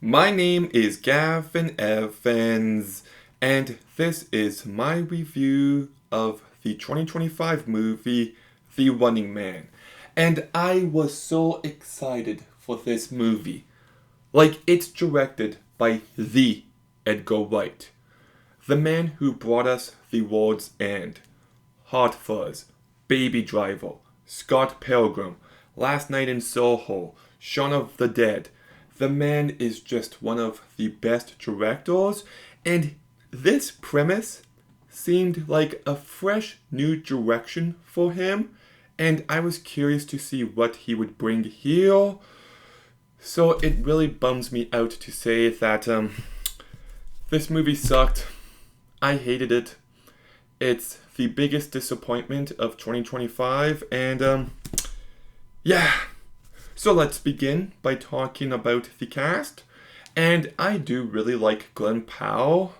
My name is Gavin Evans, and this is my review of the 2025 movie The Running Man. And I was so excited for this movie. Like, it's directed by the Edgar Wright, the man who brought us The World's End, Hot Fuzz, Baby Driver, Scott Pilgrim, Last Night in Soho, Shaun of the Dead. The man is just one of the best directors, and this premise seemed like a fresh new direction for him, and I was curious to see what he would bring here. So it really bums me out to say that this movie sucked. I hated it. It's the biggest disappointment of 2025, and yeah. So let's begin by talking about the cast. And I do really like Glenn Powell.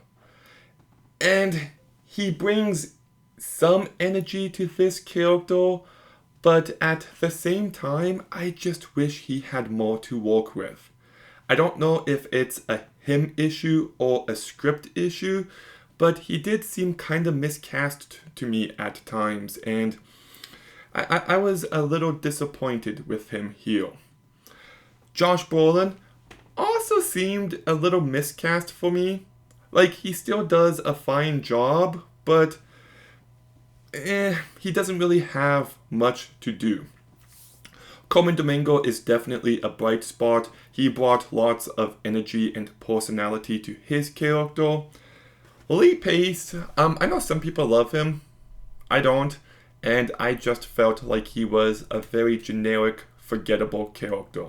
And he brings some energy to this character, but at the same time, I just wish he had more to work with. I don't know if it's a him issue or a script issue, but he did seem kind of miscast to me at times, and I was a little disappointed with him here. Josh Brolin also seemed a little miscast for me. Like, he still does a fine job, but he doesn't really have much to do. Coleman Domingo is definitely a bright spot. He brought lots of energy and personality to his character. Lee Pace, I know some people love him. I don't. And I just felt like he was a very generic, forgettable character.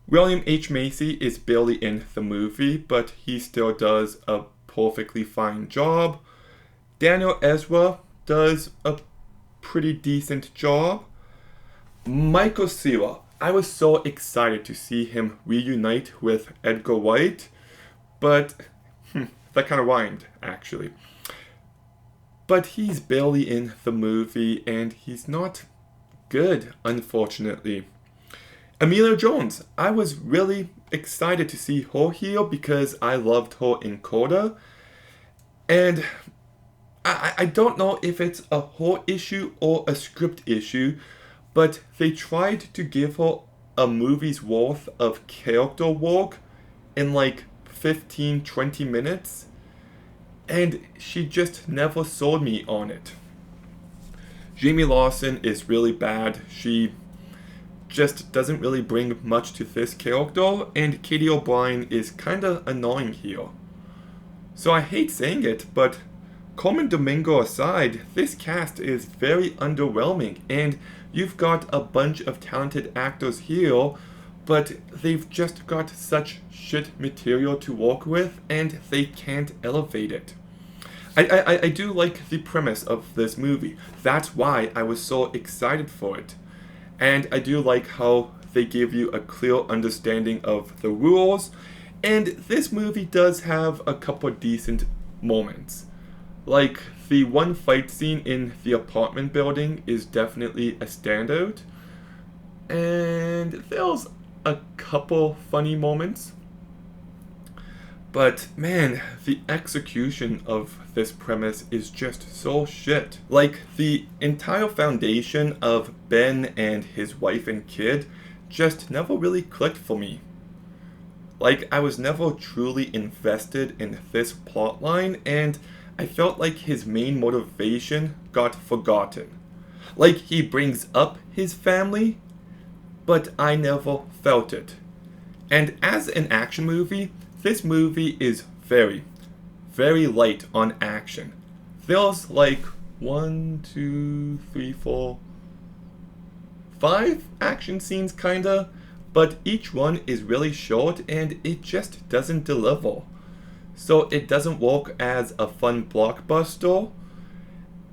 William H. Macy is barely in the movie, but he still does a perfectly fine job. Daniel Ezra does a pretty decent job. Michael Cera, I was so excited to see him reunite with Edgar Wright, but that kind of rhymed, actually. But he's barely in the movie, and he's not good, unfortunately. Emilia Jones, I was really excited to see her here because I loved her in Coda. And I don't know if it's a her issue or a script issue, but they tried to give her a movie's worth of character work in like 15-20 minutes. And she just never sold me on it. Jamie Lawson is really bad. She just doesn't really bring much to this character, and Katie O'Brien is kinda annoying here. So I hate saying it, but Coleman Domingo aside, this cast is very underwhelming, and you've got a bunch of talented actors here, but they've just got such shit material to work with, and they can't elevate it. I do like the premise of this movie. That's why I was so excited for it. And I do like how they give you a clear understanding of the rules. And this movie does have a couple decent moments. Like, the one fight scene in the apartment building is definitely a standout. And there's a couple funny moments. But man, the execution of this premise is just so shit. Like, the entire foundation of Ben and his wife and kid just never really clicked for me. Like, I was never truly invested in this plotline, and I felt like his main motivation got forgotten. Like, he brings up his family, but I never felt it. And as an action movie, this movie is very, very light on action. There's like 5 action scenes kinda, but each one is really short and it just doesn't deliver. So it doesn't work as a fun blockbuster,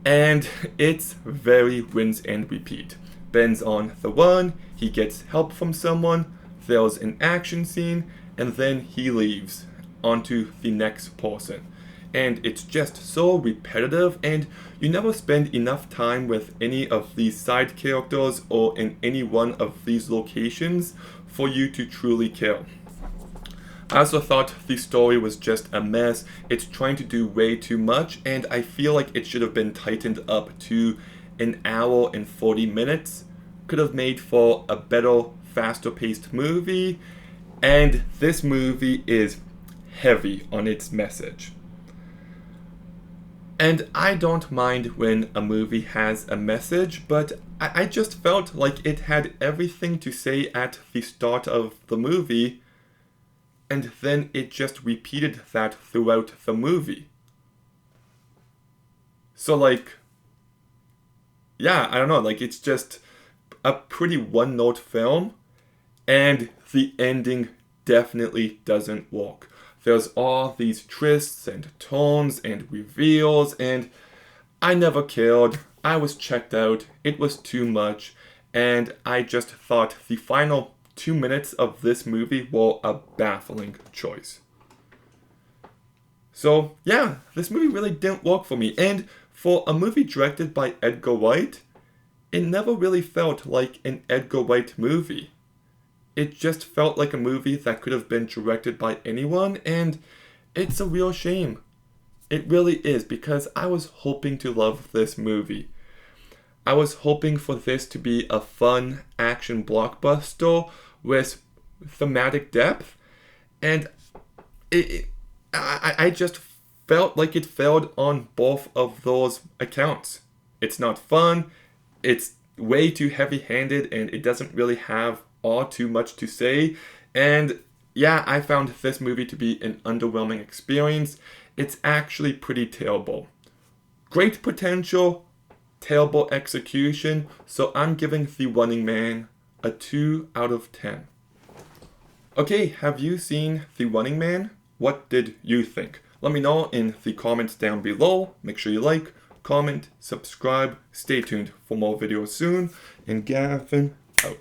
and it's very rinse and repeat. Ben's on the run, he gets help from someone, there's an action scene, and then he leaves onto the next person. And it's just so repetitive, and you never spend enough time with any of these side characters or in any one of these locations for you to truly care. I also thought the story was just a mess. It's trying to do way too much, and I feel like it should have been tightened up to an hour and 40 minutes. Could have made for a better, faster paced movie, and this movie is heavy on its message. And I don't mind when a movie has a message, but I just felt like it had everything to say at the start of the movie, and then it just repeated that throughout the movie. So, like, yeah, I don't know, like, it's just a pretty one-note film, and the ending definitely doesn't work. There's all these twists and turns and reveals, and I never cared. I was checked out. It was too much, and I just thought the final 2 minutes of this movie were a baffling choice. So, yeah, this movie really didn't work for me, and for a movie directed by Edgar Wright, it never really felt like an Edgar Wright movie. It just felt like a movie that could have been directed by anyone, and it's a real shame. It really is, because I was hoping to love this movie. I was hoping for this to be a fun action blockbuster with thematic depth, and I just felt like it failed on both of those accounts. It's not fun, it's way too heavy-handed, and it doesn't really have all too much to say, and yeah, I found this movie to be an underwhelming experience. It's actually pretty terrible. Great potential, terrible execution, so I'm giving The Running Man a 2 out of 10. Okay, have you seen The Running Man? What did you think? Let me know in the comments down below. Make sure you like, comment, subscribe, stay tuned for more videos soon, and Gavin out.